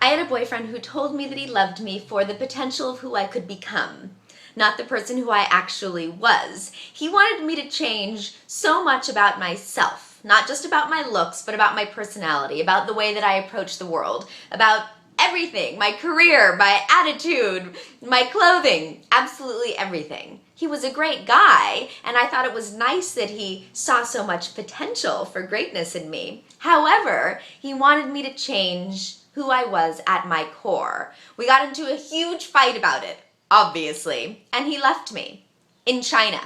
I had a boyfriend who told me that he loved me for the potential of who I could become, not the person who I actually was. He wanted me to change so much about myself, not just about my looks, but about my personality, about the way that I approach the world, about everything, my career, my attitude, my clothing, absolutely everything. He was a great guy, and I thought it was nice that he saw so much potential for greatness in me. However, he wanted me to change who I was at my core. We got into a huge fight about it, obviously, and he left me in China.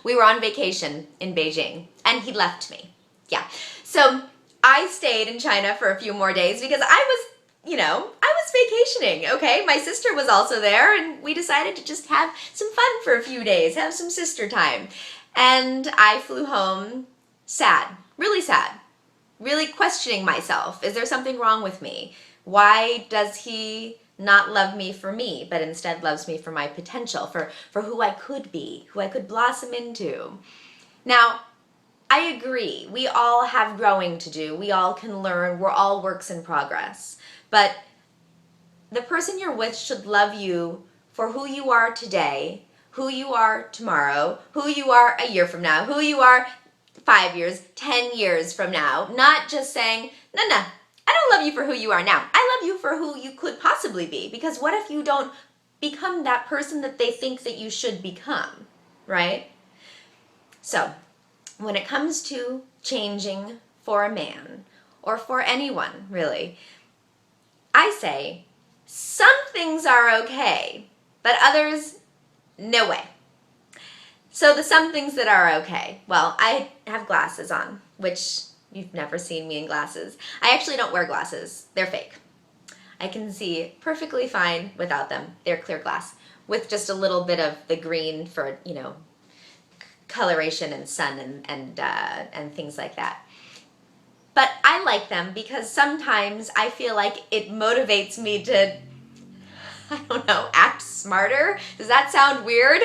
We were on vacation in Beijing, and he left me. Yeah. So I stayed in China for a few more days because I was vacationing, okay? My sister was also there, and we decided to just have some fun for a few days, have some sister time. And I flew home sad, really questioning myself. Is there something wrong with me? Why does he not love me for me, but instead loves me for my potential, for who I could be, who I could blossom into? Now, I agree. We all have growing to do. We all can learn. We're all works in progress. But the person you're with should love you for who you are today, who you are tomorrow, who you are a year from now, who you are 5 years, 10 years from now. Not just saying, no, I don't love you for who you are now. I love you for who you could possibly be. Because what if you don't become that person that they think that you should become, right? So, when it comes to changing for a man, or for anyone, really, I say, some things are okay, but others, no way. So the some things that are okay, well, I have glasses on, which you've never seen me in glasses. I actually don't wear glasses. They're fake. I can see perfectly fine without them. They're clear glass, with just a little bit of the green for, coloration and sun and things like that. But I like them because sometimes I feel like it motivates me to, I don't know, act smarter. Does that sound weird?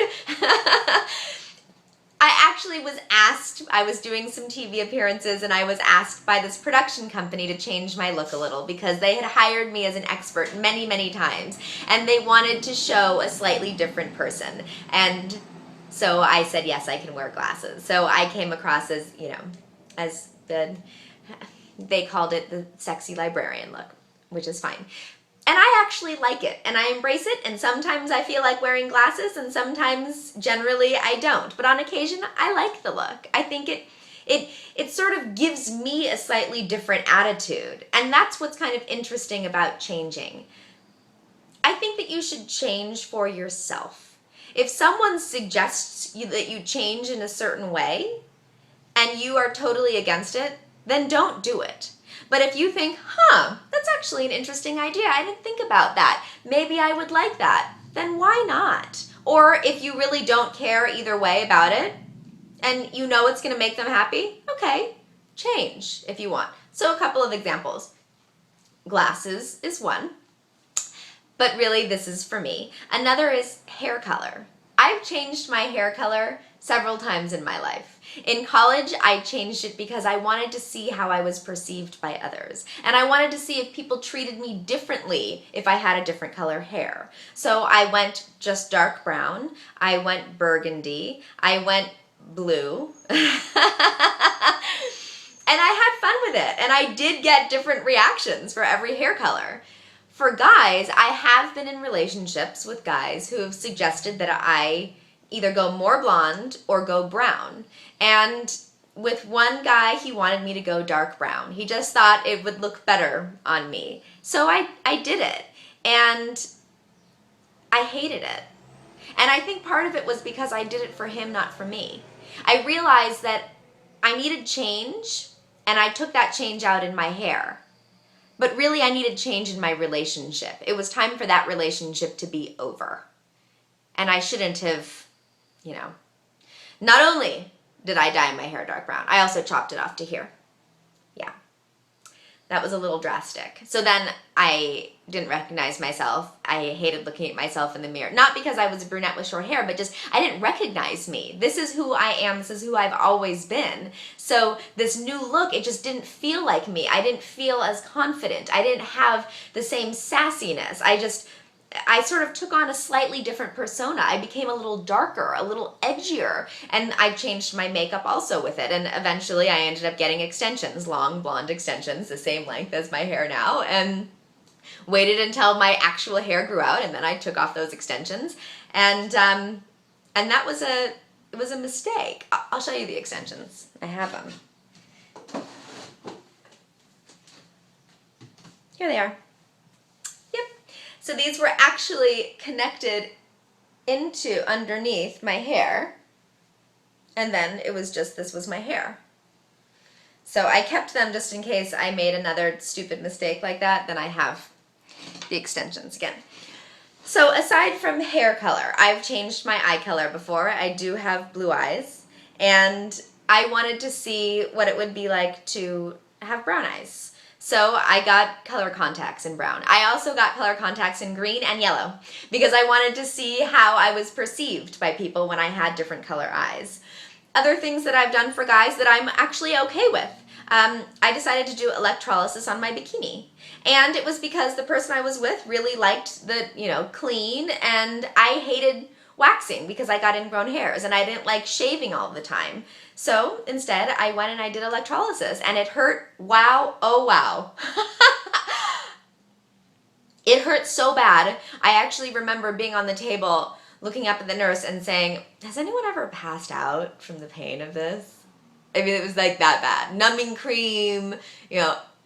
I actually was asked, I was doing some TV appearances, and I was asked by this production company to change my look a little because they had hired me as an expert many, many times, and they wanted to show a slightly different person. And so I said, yes, I can wear glasses. So I came across as, as they called it the sexy librarian look, which is fine. And I actually like it, and I embrace it, and sometimes I feel like wearing glasses, and sometimes, generally, I don't. But on occasion, I like the look. I think it sort of gives me a slightly different attitude, and that's what's kind of interesting about changing. I think that you should change for yourself. If someone suggests that you change in a certain way, and you are totally against it, then don't do it. But if you think, that's actually an interesting idea, I didn't think about that, maybe I would like that, then why not? Or if you really don't care either way about it, and you know it's going to make them happy, okay, change if you want. So a couple of examples. Glasses is one, but really this is for me. Another is hair color. I've changed my hair color several times in my life. In college, I changed it because I wanted to see how I was perceived by others. And I wanted to see if people treated me differently if I had a different color hair. So I went just dark brown, I went burgundy, I went blue, and I had fun with it. And I did get different reactions for every hair color. For guys, I have been in relationships with guys who have suggested that I either go more blonde or go brown. And with one guy, he wanted me to go dark brown. He just thought it would look better on me. So I did it. And I hated it. And I think part of it was because I did it for him, not for me. I realized that I needed change, and I took that change out in my hair. But really, I needed change in my relationship. It was time for that relationship to be over. And I shouldn't have, not only did I dye my hair dark brown, I also chopped it off to here. Yeah. That was a little drastic. So then I didn't recognize myself. I hated looking at myself in the mirror. Not because I was a brunette with short hair, but just I didn't recognize me. This is who I am. This is who I've always been. So this new look, it just didn't feel like me. I didn't feel as confident. I didn't have the same sassiness. I sort of took on a slightly different persona. I became a little darker, a little edgier, and I changed my makeup also with it. And eventually I ended up getting extensions, long blonde extensions, the same length as my hair now, and waited until my actual hair grew out, and then I took off those extensions. And that was it was a mistake. I'll show you the extensions. I have them. Here they are. So these were actually connected into underneath my hair, and then it was just, this was my hair. So I kept them just in case I made another stupid mistake like that, then I have the extensions again. So aside from hair color, I've changed my eye color before. I do have blue eyes, and I wanted to see what it would be like to have brown eyes. So I got color contacts in brown. I also got color contacts in green and yellow because I wanted to see how I was perceived by people when I had different color eyes. Other things that I've done for guys that I'm actually okay with. I decided to do electrolysis on my bikini. And it was because the person I was with really liked the, clean, and I hated waxing because I got ingrown hairs and I didn't like shaving all the time. So instead I went and I did electrolysis, and it hurt. Wow. Oh wow. It hurt so bad. I actually remember being on the table looking up at the nurse and saying, has anyone ever passed out from the pain of this? I mean, it was like that bad. Numbing cream,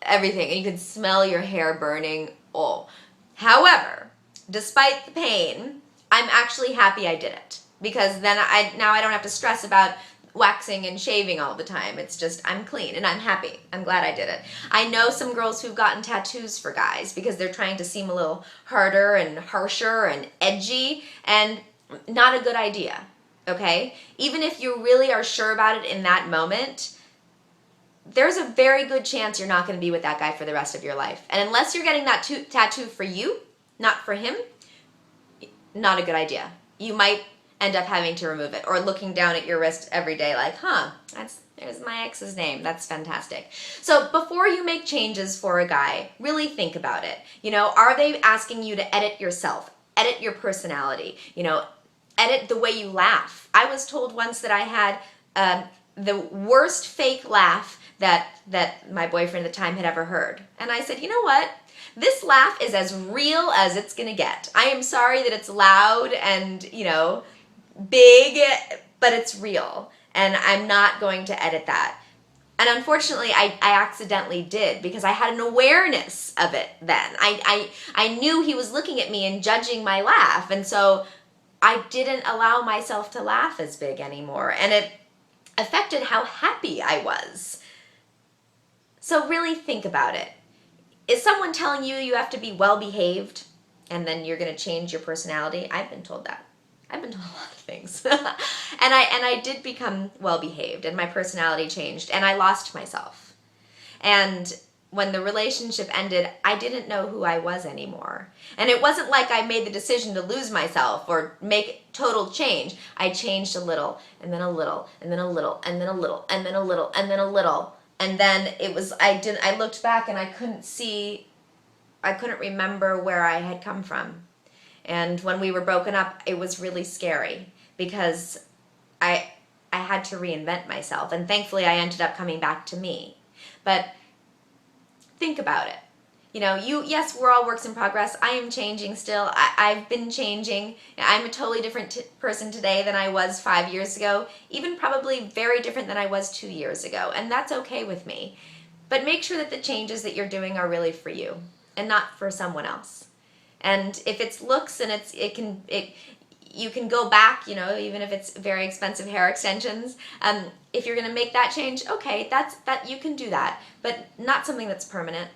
everything. And you could smell your hair burning. Oh. However, despite the pain, I'm actually happy I did it, because then now I don't have to stress about waxing and shaving all the time. It's just, I'm clean and I'm happy. I'm glad I did it. I know some girls who've gotten tattoos for guys because they're trying to seem a little harder and harsher and edgy, and not a good idea, okay? Even if you really are sure about it in that moment, there's a very good chance you're not going to be with that guy for the rest of your life. And unless you're getting that tattoo for you, not for him, not a good idea. You might end up having to remove it, or looking down at your wrist every day like, there's my ex's name. That's fantastic. So before you make changes for a guy, really think about it. Are they asking you to edit yourself, edit your personality, edit the way you laugh? I was told once that I had the worst fake laugh that my boyfriend at the time had ever heard. And I said, you know what? This laugh is as real as it's gonna get. I am sorry that it's loud and, big, but it's real. And I'm not going to edit that. And unfortunately, I accidentally did, because I had an awareness of it then. I knew he was looking at me and judging my laugh. And so I didn't allow myself to laugh as big anymore. And it affected how happy I was. So really think about it. Is someone telling you you have to be well-behaved and then you're going to change your personality? I've been told that. I've been told a lot of things. and I did become well-behaved, and my personality changed, and I lost myself. And when the relationship ended, I didn't know who I was anymore. And it wasn't like I made the decision to lose myself or make total change. I changed a little, and then a little, and then a little, and then a little, and then a little, and then a little. And then I looked back and I couldn't remember where I had come from. And when we were broken up, it was really scary because I had to reinvent myself. And thankfully I ended up coming back to me. But think about it. Yes, we're all works in progress. I am changing still. I've been changing. I'm a totally different person today than I was 5 years ago, even probably very different than I was 2 years ago. And that's okay with me. But make sure that the changes that you're doing are really for you and not for someone else. And if it's looks and you can go back, even if it's very expensive hair extensions. If you're going to make that change, okay, that you can do that, but not something that's permanent.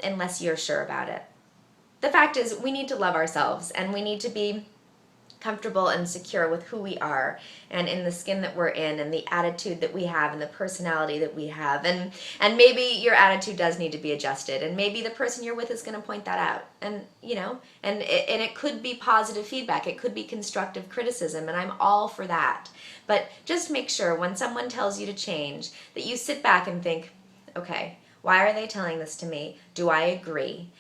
Unless you're sure about it. The fact is, we need to love ourselves, and we need to be comfortable and secure with who we are and in the skin that we're in and the attitude that we have and the personality that we have, and maybe your attitude does need to be adjusted, and maybe the person you're with is going to point that out, and it could be positive feedback, it could be constructive criticism, and I'm all for that. But just make sure when someone tells you to change that you sit back and think, okay, why are they telling this to me? Do I agree?